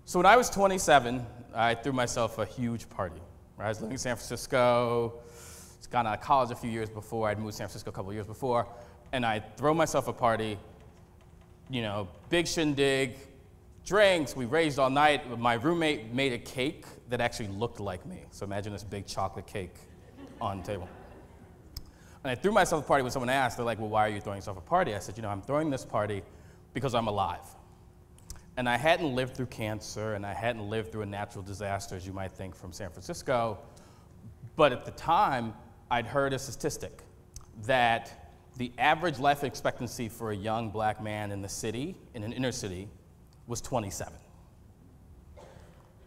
So when I was 27, I threw myself a huge party. I was living in San Francisco, just got out of college a few years before. I'd moved to San Francisco a couple of years before, and I throw myself a party, you know, big shindig, drinks, we raised all night. My roommate made a cake that actually looked like me. So imagine this big chocolate cake on the table. And I threw myself a party when someone asked, they're like, well, why are you throwing yourself a party? I said, you know, I'm throwing this party because I'm alive. And I hadn't lived through cancer, and I hadn't lived through a natural disaster, as you might think, from San Francisco. But at the time, I'd heard a statistic that the average life expectancy for a young black man in the city, in an inner city, was 27.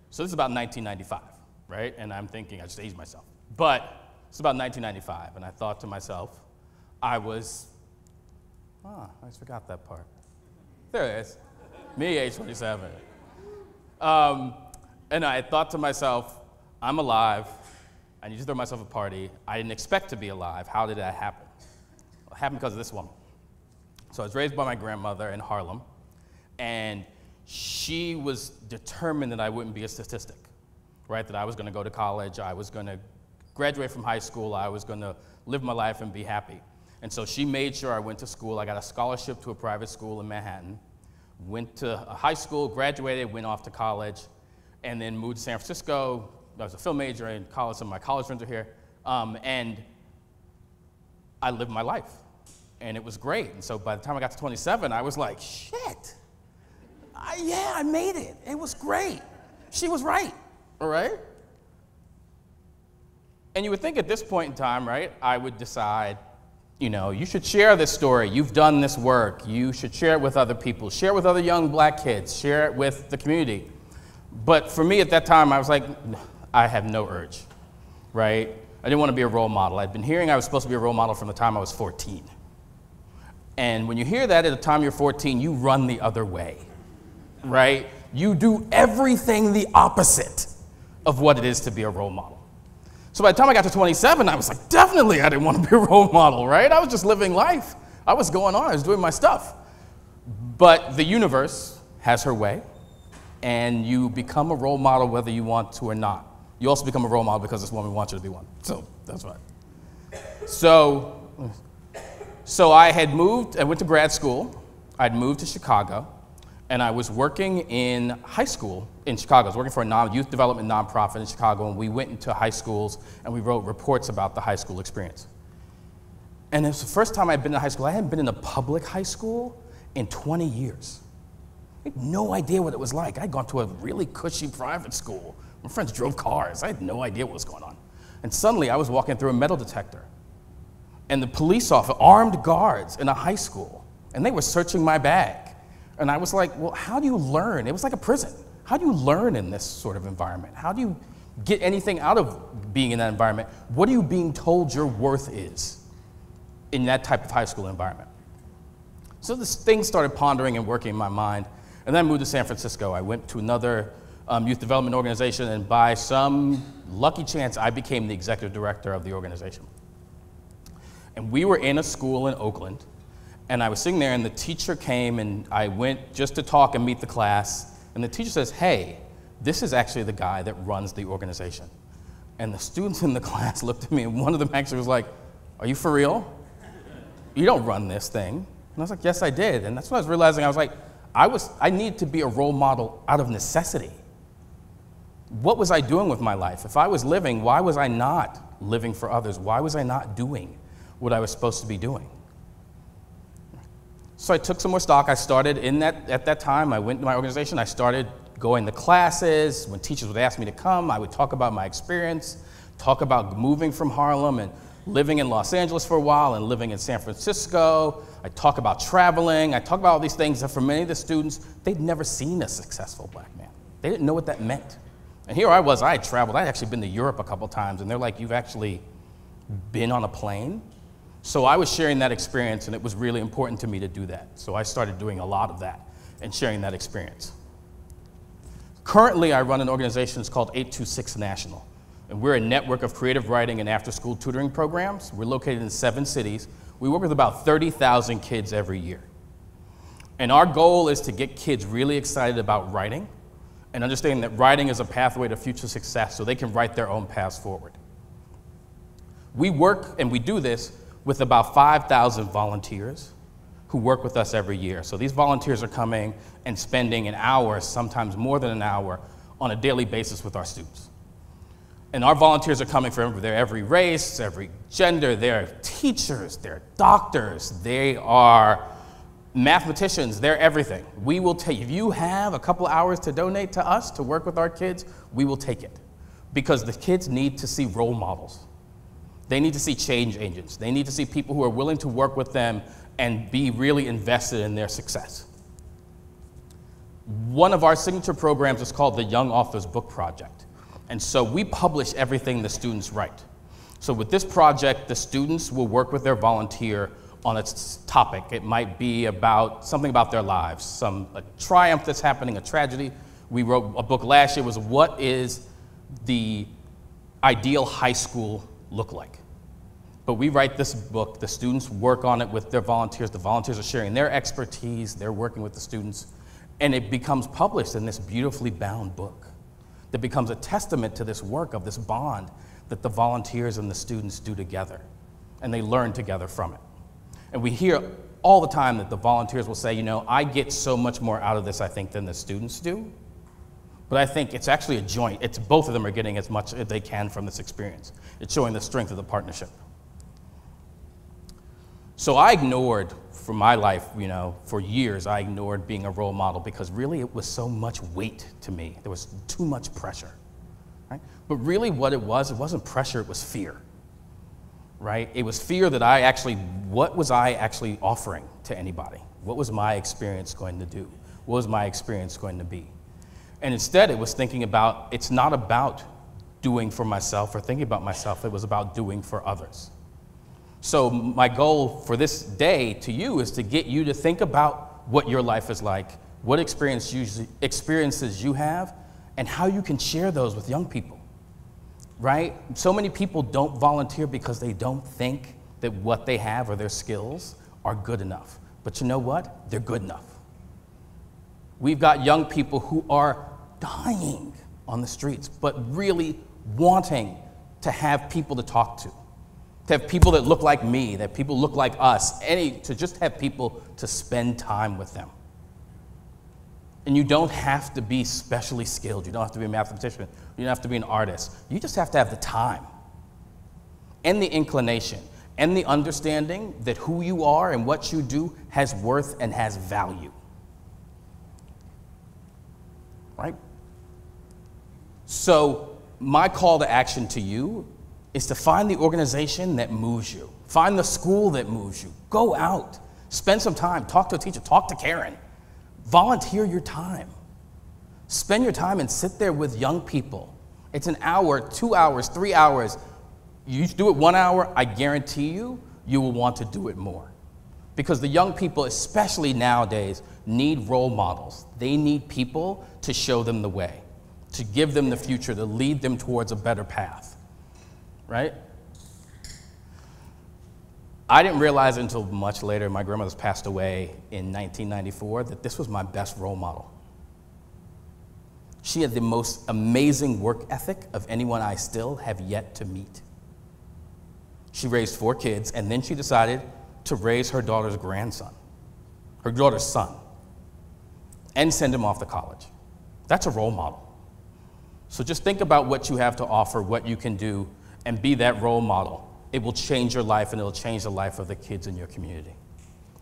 So this is about 1995, right? And I'm thinking, I just aged myself. But it's about 1995, and I thought to myself, I just forgot that part. There it is. Me, age 27. And I thought to myself, I'm alive. I need to throw myself a party. I didn't expect to be alive. How did that happen? Well, it happened because of this woman. So I was raised by my grandmother in Harlem, and she was determined that I wouldn't be a statistic, right? That I was going to go to college, I was going to graduate from high school, I was going to live my life and be happy. And so she made sure I went to school. I got a scholarship to a private school in Manhattan. Went to a high school, graduated, went off to college, and then moved to San Francisco. I was a film major in college, some of my college friends are here, and I lived my life, and it was great. And so by the time I got to 27, I was like, shit, yeah, I made it. It was great. She was right, all right? And you would think at this point in time, right, I would decide, you know, you should share this story. You've done this work. You should share it with other people. Share it with other young black kids. Share it with the community. But for me at that time, I was like, I have no urge, right? I didn't want to be a role model. I'd been hearing I was supposed to be a role model from the time I was 14. And when you hear that at the time you're 14, you run the other way, right? You do everything the opposite of what it is to be a role model. So by the time I got to 27, I was like, definitely I didn't want to be a role model, right? I was just living life. I was going on, I was doing my stuff. But the universe has her way, and you become a role model whether you want to or not. You also become a role model because this woman wants you to be one. So that's right. So I had moved, I went to grad school. I'd moved to Chicago, and I was working in high school in Chicago. I was working for a youth development nonprofit in Chicago, and we went into high schools and we wrote reports about the high school experience. And it was the first time I'd been in high school. I hadn't been in a public high school in 20 years. I had no idea what it was like. I'd gone to a really cushy private school. My friends drove cars. I had no idea what was going on. And suddenly I was walking through a metal detector, and the police officer, armed guards in a high school, and they were searching my bag. And I was like, well, how do you learn? It was like a prison. How do you learn in this sort of environment? How do you get anything out of being in that environment? What are you being told your worth is in that type of high school environment? So this thing started pondering and working in my mind. And then I moved to San Francisco. I went to another youth development organization, and by some lucky chance, I became the executive director of the organization. And we were in a school in Oakland, and I was sitting there, and the teacher came, and I went just to talk and meet the class, and the teacher says, hey, this is actually the guy that runs the organization. And the students in the class looked at me, and one of them actually was like, are you for real? You don't run this thing. And I was like, yes, I did. And that's when I was realizing, I was like, I need to be a role model out of necessity. What was I doing with my life? If I was living, why was I not living for others? Why was I not doing what I was supposed to be doing? So I took some more stock. I started at that time, I went to my organization, I started going to classes. When teachers would ask me to come, I would talk about my experience, talk about moving from Harlem and living in Los Angeles for a while and living in San Francisco. I talk about traveling. I talk about all these things that for many of the students, they'd never seen a successful black man. They didn't know what that meant. And here I was, I had traveled. I'd actually been to Europe a couple times, and they're like, you've actually been on a plane? So I was sharing that experience, and it was really important to me to do that. So I started doing a lot of that and sharing that experience. Currently, I run an organization that's called 826 National, and we're a network of creative writing and after-school tutoring programs. We're located in 7 cities. We work with about 30,000 kids every year. And our goal is to get kids really excited about writing and understanding that writing is a pathway to future success so they can write their own paths forward. We work, and we do this, with about 5,000 volunteers who work with us every year. So these volunteers are coming and spending an hour, sometimes more than an hour, on a daily basis with our students. And our volunteers are coming from every race, every gender. They're teachers, they're doctors, they are mathematicians, they're everything. We will take, if you have a couple hours to donate to us to work with our kids, we will take it. Because the kids need to see role models. They need to see change agents. They need to see people who are willing to work with them and be really invested in their success. One of our signature programs is called the Young Authors Book Project. And so we publish everything the students write. So with this project, the students will work with their volunteer on a topic. It might be about something about their lives, a triumph that's happening, a tragedy. We wrote a book last year, was what is the ideal high school look like? But we write this book, the students work on it with their volunteers, the volunteers are sharing their expertise, they're working with the students, and it becomes published in this beautifully bound book that becomes a testament to this work of this bond that the volunteers and the students do together, and they learn together from it. And we hear all the time that the volunteers will say, you know, I get so much more out of this, I think, than the students do. But I think it's actually a joint. It's both of them are getting as much as they can from this experience. It's showing the strength of the partnership. So I ignored, for my life, you know, for years, I ignored being a role model because really it was so much weight to me. There was too much pressure, right? But really what it wasn't pressure, it was fear, right? It was fear that what was I actually offering to anybody? What was my experience going to do? What was my experience going to be? And instead, it was thinking about, it's not about doing for myself or thinking about myself, it was about doing for others. So my goal for this day to you is to get you to think about what your life is like, what experiences you have, and how you can share those with young people, right? So many people don't volunteer because they don't think that what they have or their skills are good enough. But you know what? They're good enough. We've got young people who are dying on the streets, but really wanting to have people to talk to have people that look like me, that people look like us, to just have people to spend time with them. And you don't have to be specially skilled. You don't have to be a mathematician. You don't have to be an artist. You just have to have the time and the inclination and the understanding that who you are and what you do has worth and has value. Right? So my call to action to you is to find the organization that moves you. Find the school that moves you. Go out. Spend some time. Talk to a teacher. Talk to Karen. Volunteer your time. Spend your time and sit there with young people. It's an hour, 2 hours, 3 hours. You do it 1 hour, I guarantee you, you will want to do it more. Because the young people, especially nowadays, need role models. They need people to show them the way, to give them the future, to lead them towards a better path. Right? I didn't realize until much later, my grandmother's passed away in 1994, that this was my best role model. She had the most amazing work ethic of anyone I still have yet to meet. She raised 4 kids, and then she decided to raise her daughter's son, and send him off to college. That's a role model. So just think about what you have to offer, what you can do, and be that role model. It will change your life, and it will change the life of the kids in your community.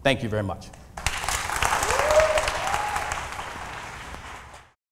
Thank you very much.